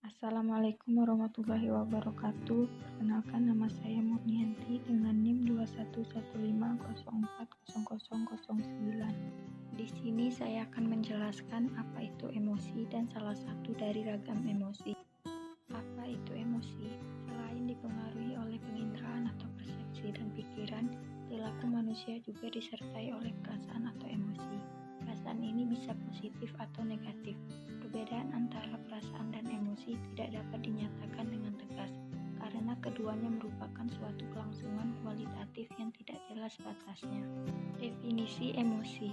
Assalamualaikum warahmatullahi wabarakatuh. Perkenalkan, nama saya Murnianti dengan NIM 2115040009. Di sini saya akan menjelaskan apa itu emosi dan salah satu dari ragam emosi. Apa itu emosi? Selain dipengaruhi oleh penginderaan atau persepsi dan pikiran, perilaku manusia juga disertai oleh perasaan atau emosi. Perasaan ini bisa positif atau negatif. Perbedaan antara perasaan dan emosi tidak dapat dinyatakan dengan tegas, karena keduanya merupakan suatu kelangsungan kualitatif yang tidak jelas batasnya. Definisi emosi.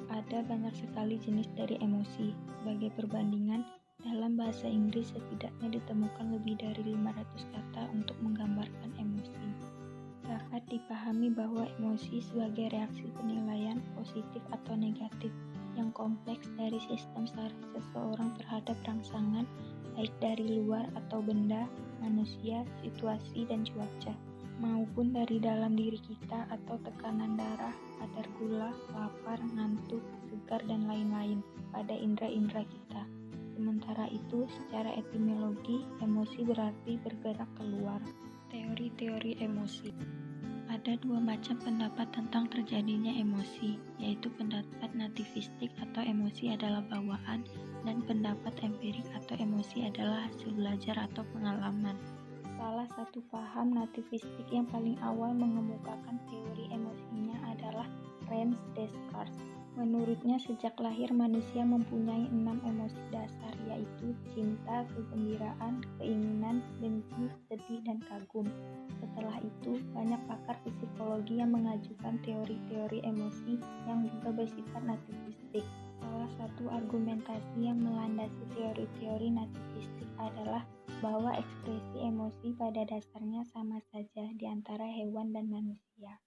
Ada banyak sekali jenis dari emosi. Sebagai perbandingan, dalam bahasa Inggris setidaknya ditemukan lebih dari 500 kata untuk menggambarkan emosi. Dapat dipahami bahwa emosi sebagai reaksi penilaian positif atau negatif yang kompleks dari sistem saraf seseorang terhadap rangsangan, baik dari luar atau benda, manusia, situasi, dan cuaca, maupun dari dalam diri kita atau tekanan darah, kadar gula, lapar, ngantuk, segar, dan lain-lain pada indera-indera kita. Sementara itu, secara etimologi, emosi berarti bergerak keluar. Teori-teori emosi. Ada dua macam pendapat tentang terjadinya emosi, yaitu pendapat nativistik atau emosi adalah bawaan, dan pendapat empirik atau emosi adalah hasil belajar atau pengalaman. Salah satu paham nativistik yang paling awal mengemukakan teori emosinya adalah René Descartes. Menurutnya, sejak lahir manusia mempunyai 6 emosi dasar, yaitu cinta, kegembiraan, keinginan, benci, sedih, dan kagum. Setelah itu, banyak pakar psikologi yang mengajukan teori-teori emosi yang juga bersifat nativistik. Salah satu argumentasi yang melandasi teori-teori nativistik adalah bahwa ekspresi emosi pada dasarnya sama saja di antara hewan dan manusia.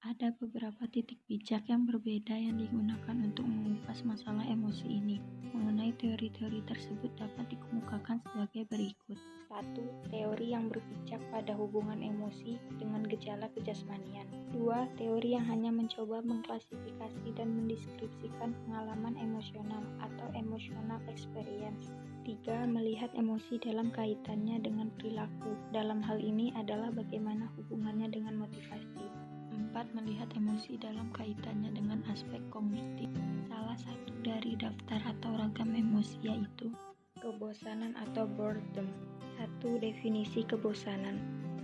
Ada beberapa titik bijak yang berbeda yang digunakan untuk mengupas masalah emosi ini. Mengenai teori-teori tersebut dapat dikemukakan sebagai berikut. 1. Teori yang berpijak pada hubungan emosi dengan gejala kejasmanian. 2. Teori yang hanya mencoba mengklasifikasi dan mendeskripsikan pengalaman emosional atau emotional experience. 3. Melihat emosi dalam kaitannya dengan perilaku. Dalam hal ini adalah bagaimana hubungannya dengan motivasi. 4. Melihat emosi dalam kaitannya dengan aspek kognitif. Salah satu dari daftar atau ragam emosi yaitu kebosanan atau boredom. 1. Definisi kebosanan.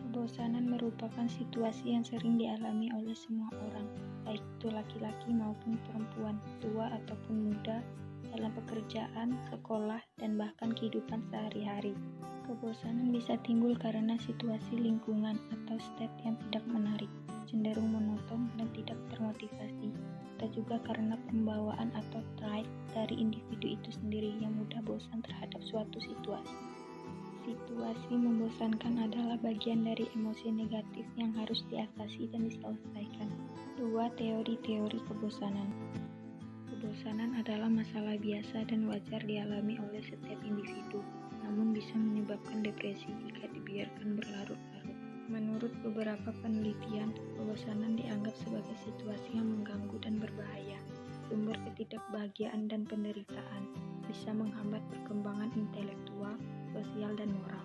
Kebosanan merupakan situasi yang sering dialami oleh semua orang, baik itu laki-laki maupun perempuan, tua ataupun muda, dalam pekerjaan, sekolah, dan bahkan kehidupan sehari-hari. Kebosanan bisa timbul karena situasi lingkungan atau state yang tidak menarik, cenderung monoton dan tidak termotivasi, atau juga karena pembawaan atau trait dari individu itu sendiri yang mudah bosan terhadap suatu situasi. Situasi membosankan adalah bagian dari emosi negatif yang harus diatasi dan diselesaikan. 2. Teori-teori kebosanan. Kebosanan adalah masalah biasa dan wajar dialami oleh setiap individu, namun bisa menyebabkan depresi jika dibiarkan berlarut-larut. Menurut beberapa penelitian, kebosanan dianggap sebagai situasi yang mengganggu dan berbahaya, sumber ketidakbahagiaan dan penderitaan, bisa menghambat perkembangan intelektual, sosial, dan moral.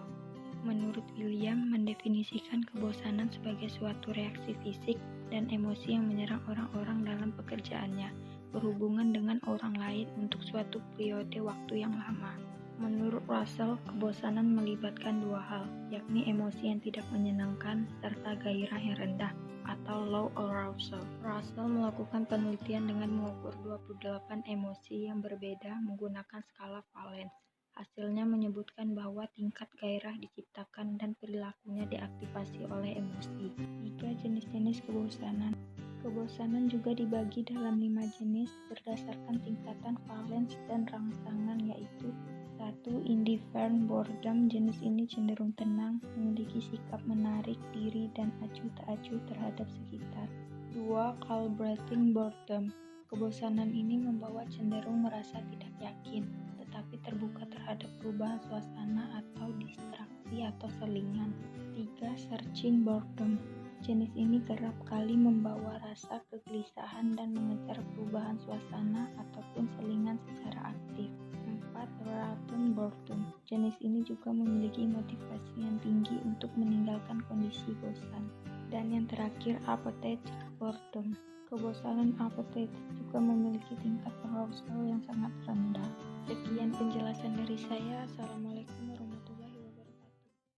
Menurut William, mendefinisikan kebosanan sebagai suatu reaksi fisik dan emosi yang menyerang orang-orang dalam pekerjaannya, berhubungan dengan orang lain untuk suatu periode waktu yang lama. Menurut Russell, kebosanan melibatkan dua hal, yakni emosi yang tidak menyenangkan serta gairah yang rendah atau low arousal. Russell melakukan penelitian dengan mengukur 28 emosi yang berbeda menggunakan skala Valence. Hasilnya menyebutkan bahwa tingkat gairah diciptakan dan perilakunya diaktifasi oleh emosi. 3 jenis-jenis kebosanan. Kebosanan juga dibagi dalam 5 jenis berdasarkan tingkatan valence dan rangsangan, yaitu 1. Indifferent boredom. Jenis ini cenderung tenang, memiliki sikap menarik diri dan acuh tak acuh terhadap sekitar. 2. Calibrating boredom. Kebosanan ini membawa cenderung merasa tidak yakin, tetapi terbuka terhadap perubahan suasana atau distraksi atau selingan. 3. Searching boredom. Jenis ini kerap kali membawa rasa kegelisahan dan mengejar perubahan suasana ataupun selingan secara aktif. 4. atau latent boredom. Jenis ini juga memiliki motivasi yang tinggi untuk meninggalkan kondisi bosan. Dan yang terakhir, apathetic boredom. Kebosanan apathetic juga memiliki tingkat arousal yang sangat rendah. Sekian penjelasan dari saya. Assalamualaikum.